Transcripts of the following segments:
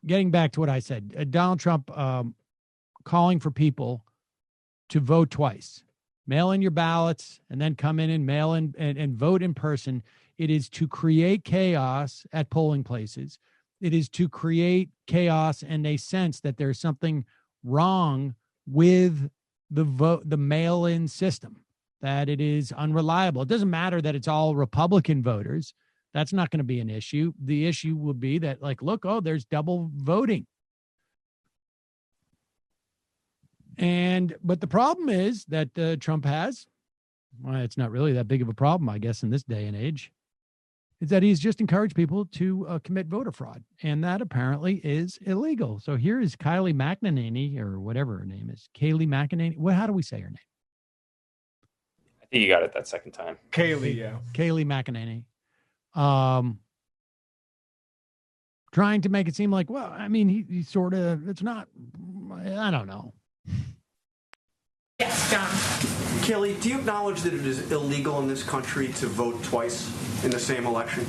Getting back to what I said, Donald Trump calling for people to vote twice, mail in your ballots, and then come in and mail in and vote in person. It is to create chaos at polling places. It is to create chaos and a sense that there's something wrong with the mail-in system, that it is unreliable. It doesn't matter that it's all Republican voters. That's not going to be an issue. The issue will be that, like, look, oh, there's double voting. But the problem is that Trump has, well, it's not really that big of a problem, I guess, in this day and age, is that he's just encouraged people to commit voter fraud. And that apparently is illegal. So here is Kayleigh McEnany, or whatever her name is. Kayleigh McEnany. How do we say her name? I think you got it that second time. Kayleigh, yeah. Kayleigh McEnany. Trying to make it seem like, well, I mean, he sort of, it's not, I don't know. Yes, John. Kayleigh, do you acknowledge that it is illegal in this country to vote twice in the same election?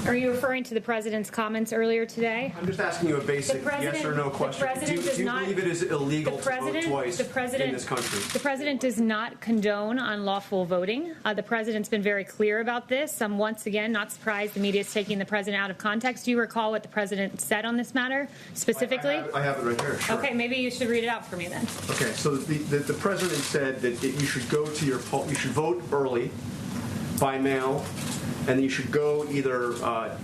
Are you referring to the president's comments earlier today? I'm just asking you a basic yes or no question. Do you believe it is illegal to vote twice in this country? The president does not condone unlawful voting. The president's been very clear about this. I'm once again not surprised the media is taking the president out of context. Do you recall what the president said on this matter specifically? I have it right here. Sure. Okay, maybe you should read it out for me then. Okay, so the president said that you should go to you should vote early by mail, and you should go either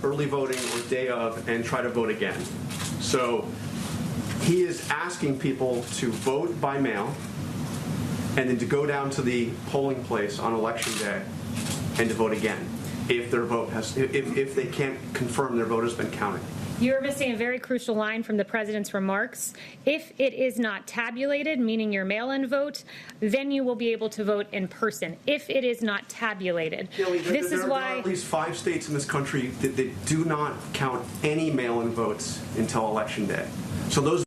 early voting or day of and try to vote again. So he is asking people to vote by mail and then to go down to the polling place on election day and to vote again if their vote if they can't confirm their vote has been counted. You're missing a very crucial line from the president's remarks. If it is not tabulated, meaning your mail-in vote, then you will be able to vote in person. If it is not tabulated. Kayleigh, there are at least 5 states in this country that do not count any mail-in votes until election day. So those.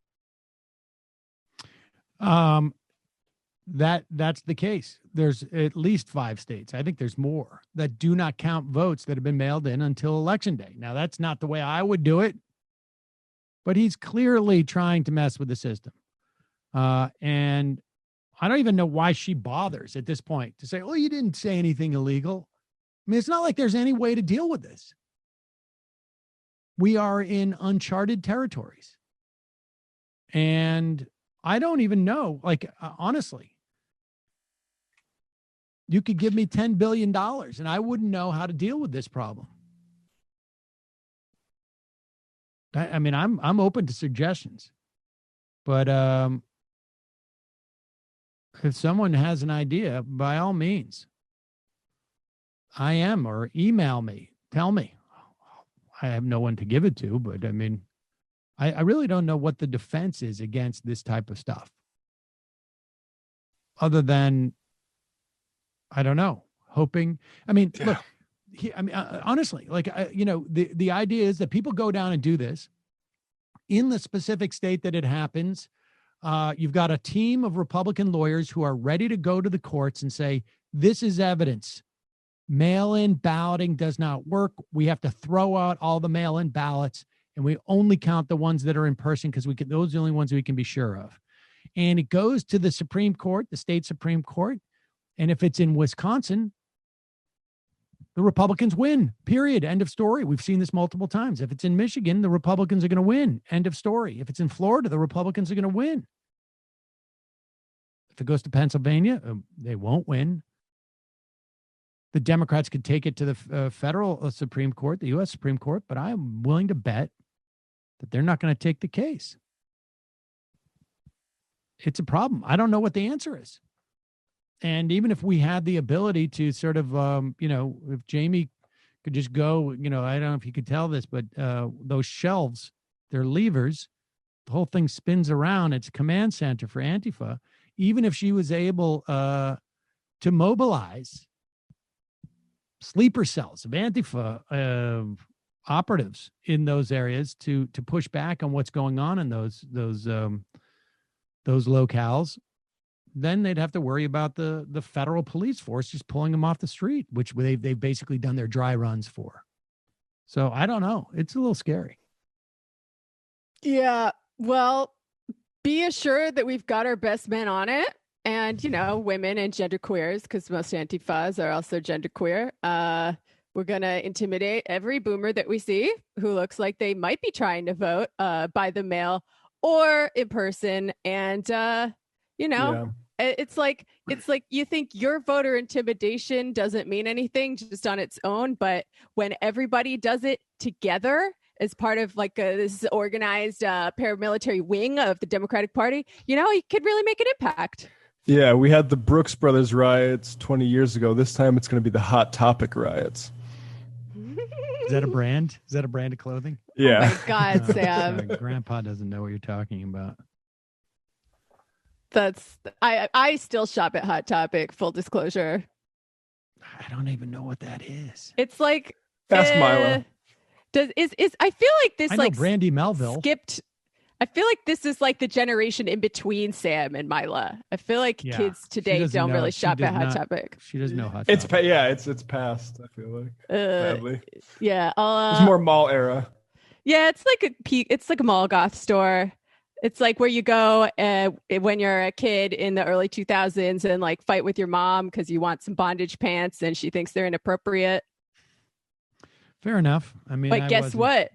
That's the case. There's at least 5 states. I think there's more that do not count votes that have been mailed in until election day. Now, that's not the way I would do it, but he's clearly trying to mess with the system. And I don't even know why she bothers at this point to say, oh, you didn't say anything illegal. I mean, it's not like there's any way to deal with this. We are in uncharted territories. And I don't even know, like, honestly, you could give me $10 billion and I wouldn't know how to deal with this problem. I mean, I'm open to suggestions, but if someone has an idea, by all means, I am, or email me, tell me. I have no one to give it to, but I mean, I really don't know what the defense is against this type of stuff. Other than, I don't know, hoping. I mean, yeah. Look, honestly, like, the idea is that people go down and do this in the specific state that it happens. You've got a team of Republican lawyers who are ready to go to the courts and say, this is evidence. Mail-in balloting does not work. We have to throw out all the mail-in ballots, and we only count the ones that are in person because those are the only ones we can be sure of. And it goes to the Supreme Court, the state Supreme Court. And if it's in Wisconsin, the Republicans win, period. End of story. We've seen this multiple times. If it's in Michigan, the Republicans are going to win. End of story. If it's in Florida, the Republicans are going to win. If it goes to Pennsylvania, they won't win. The Democrats could take it to the federal Supreme Court, the U.S. Supreme Court, but I'm willing to bet that they're not going to take the case. It's a problem. I don't know what the answer is. And even if we had the ability to sort of, if Jamie could just go, I don't know if you could tell this, but those shelves, they're levers. The whole thing spins around. It's a command center for Antifa. Even if she was able to mobilize sleeper cells of Antifa operatives in those areas to push back on what's going on in those locales, then they'd have to worry about the federal police force just pulling them off the street, which they've basically done their dry runs for. So I don't know. It's a little scary. Yeah. Well, be assured that we've got our best men on it. And, women and genderqueers, because most Antifas are also genderqueer. We're going to intimidate every boomer that we see who looks like they might be trying to vote by the mail or in person. And, it's like you think your voter intimidation doesn't mean anything just on its own. But when everybody does it together as part of like this organized paramilitary wing of the Democratic Party, you could really make an impact. Yeah, we had the Brooks Brothers riots 20 years ago. This time it's going to be the Hot Topic riots. Is that a brand? Is that a brand of clothing? Yeah. Oh my God, Sam. Grandpa doesn't know what you're talking about. I still shop at Hot Topic, full disclosure. I don't even know what that is. It's like Ask Milo. I feel like this I know like Brandy Melville skipped. I feel like this is like the generation in between Sam and Mila. I feel like kids today don't really shop at Hot Topic. She doesn't know Hot Topic. It's past, I feel like. Sadly. Yeah. It's more mall era. Yeah, it's like a mall goth store. It's like where you go when you're a kid in the early 2000s and like fight with your mom because you want some bondage pants and she thinks they're inappropriate. Fair enough. I mean, but guess what?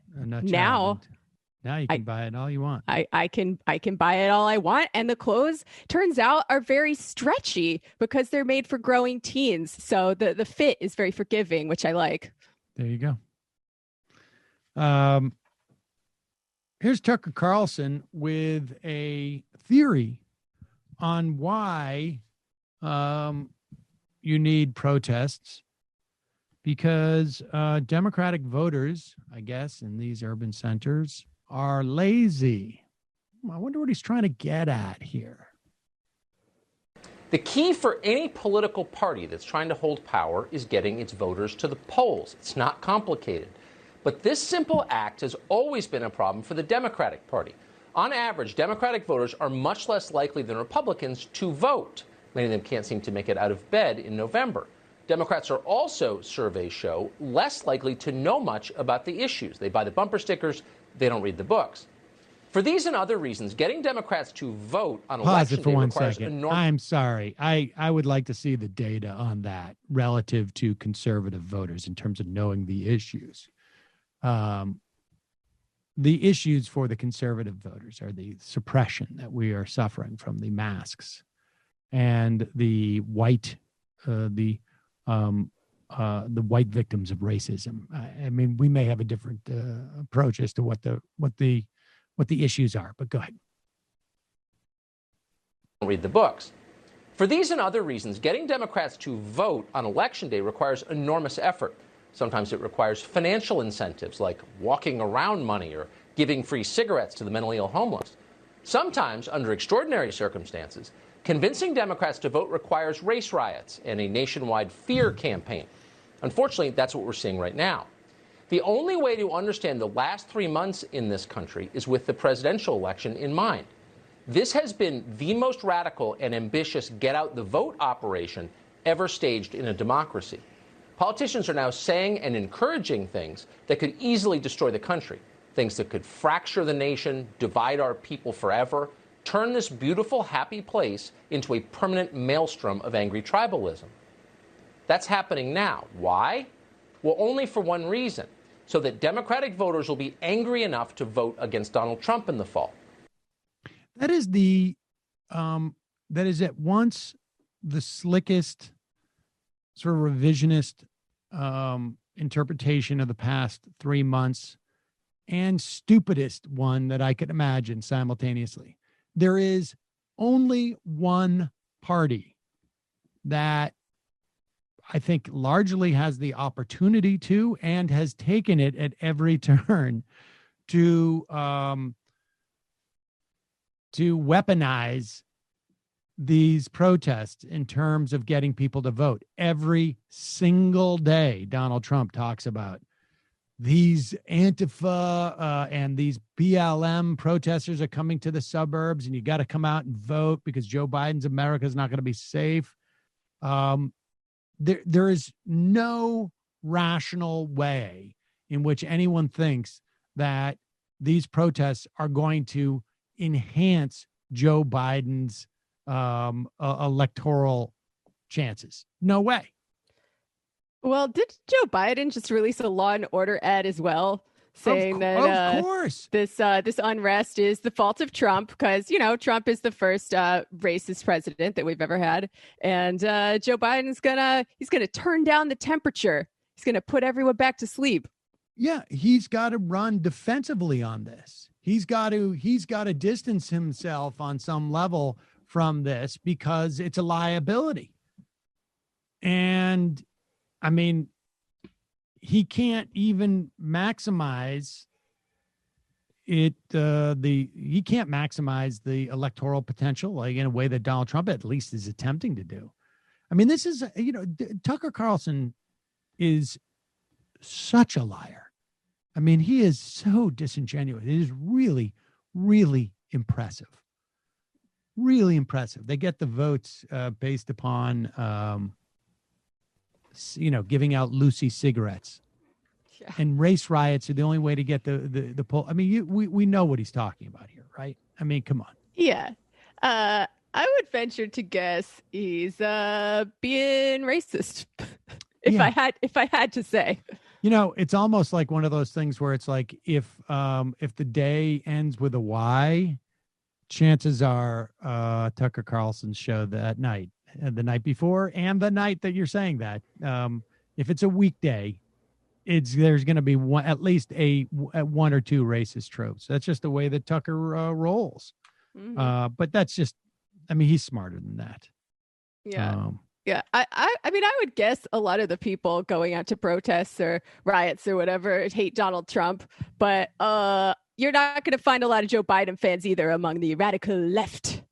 Now you can buy it all you want. I can buy it all I want. And the clothes, turns out, are very stretchy because they're made for growing teens. So the fit is very forgiving, which I like. There you go. Here's Tucker Carlson with a theory on why you need protests. Because Democratic voters, I guess, in these urban centers are lazy. I wonder what he's trying to get at here. The key for any political party that's trying to hold power is getting its voters to the polls. It's not complicated. But this simple act has always been a problem for the Democratic Party. On average, Democratic voters are much less likely than Republicans to vote. Many of them can't seem to make it out of bed in November. Democrats are also, surveys show, less likely to know much about the issues. They buy the bumper stickers, they don't read the books. For these and other reasons, getting Democrats to vote on election day requires enormous... I'm sorry. I would like to see the data on that relative to conservative voters in terms of knowing the issues. The issues for the conservative voters are the suppression that we are suffering from the masks and the white white victims of racism. I mean, we may have a different approach as to what the issues are, but go ahead. Read the books. For these and other reasons, getting Democrats to vote on Election Day requires enormous effort. Sometimes it requires financial incentives like walking around money or giving free cigarettes to the mentally ill homeless. Sometimes, under extraordinary circumstances, convincing Democrats to vote requires race riots and a nationwide fear campaign. Unfortunately, that's what we're seeing right now. The only way to understand the last 3 months in this country is with the presidential election in mind. This has been the most radical and ambitious get-out-the-vote operation ever staged in a democracy. Politicians are now saying and encouraging things that could easily destroy the country, things that could fracture the nation, divide our people forever, turn this beautiful, happy place into a permanent maelstrom of angry tribalism. That's happening now. Why? Well, only for one reason, so that Democratic voters will be angry enough to vote against Donald Trump in the fall. That is that is at once the slickest sort of revisionist interpretation of the past 3 months and stupidest one that I could imagine simultaneously. There is only one party that I think largely has the opportunity to and has taken it at every turn to weaponize these protests in terms of getting people to vote. Every single day, Donald Trump talks about these Antifa and these BLM protesters are coming to the suburbs, and you got to come out and vote because Joe Biden's America is not going to be safe. There is no rational way in which anyone thinks that these protests are going to enhance Joe Biden's electoral chances. No way. Well, did Joe Biden just release a Law and Order ad as well, saying that of course this unrest is the fault of Trump because Trump is the first racist president that we've ever had, and Joe Biden's gonna turn down the temperature. He's gonna put everyone back to sleep. Yeah, he's got to run defensively on this. He's got to distance himself on some level from this because it's a liability. And I mean, he can't even maximize it. He can't maximize the electoral potential like in a way that Donald Trump at least is attempting to do. I mean, this is Tucker Carlson is such a liar. I mean, he is so disingenuous. It is really, really impressive. Really impressive. They get the votes based upon giving out Lucy cigarettes. Yeah. And race riots are the only way to get the poll. I mean, we know what he's talking about here, right? I mean, come on. Yeah. I would venture to guess he's being racist. if I had to say. It's almost like one of those things where it's like if the day ends with a Y, chances are Tucker Carlson's show that night, the night before, and the night that you're saying that. If it's a weekday, there's going to be at least one or two racist tropes. That's just the way that Tucker rolls. Mm-hmm. But that's just, I mean, he's smarter than that. Yeah. Yeah, I mean, I would guess a lot of the people going out to protests or riots or whatever hate Donald Trump, but you're not going to find a lot of Joe Biden fans either among the radical left.